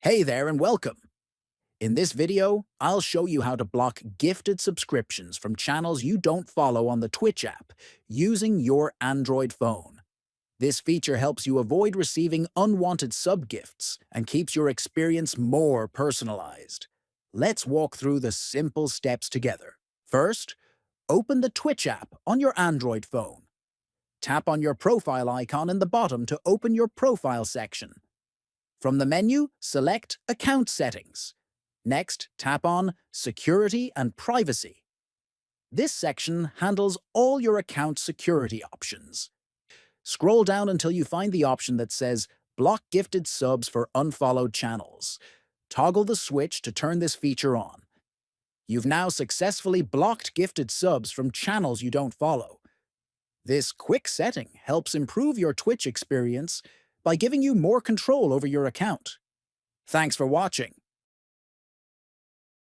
Hey there and welcome. In this video, I'll show you how to block gifted subscriptions from channels you don't follow on the Twitch app using your Android phone. This feature helps you avoid receiving unwanted sub-gifts and keeps your experience more personalized. Let's walk through the simple steps together. First, open the Twitch app on your Android phone. Tap on your profile icon in the bottom to open your profile section. From the menu, select Account Settings. Next, tap on Security and Privacy. This section handles all your account security options. Scroll down until you find the option that says Block Gifted Subs for Unfollowed Channels. Toggle the switch to turn this feature on. You've now successfully blocked gifted subs from channels you don't follow. This quick setting helps improve your Twitch experience by giving you more control over your account. Thanks for watching.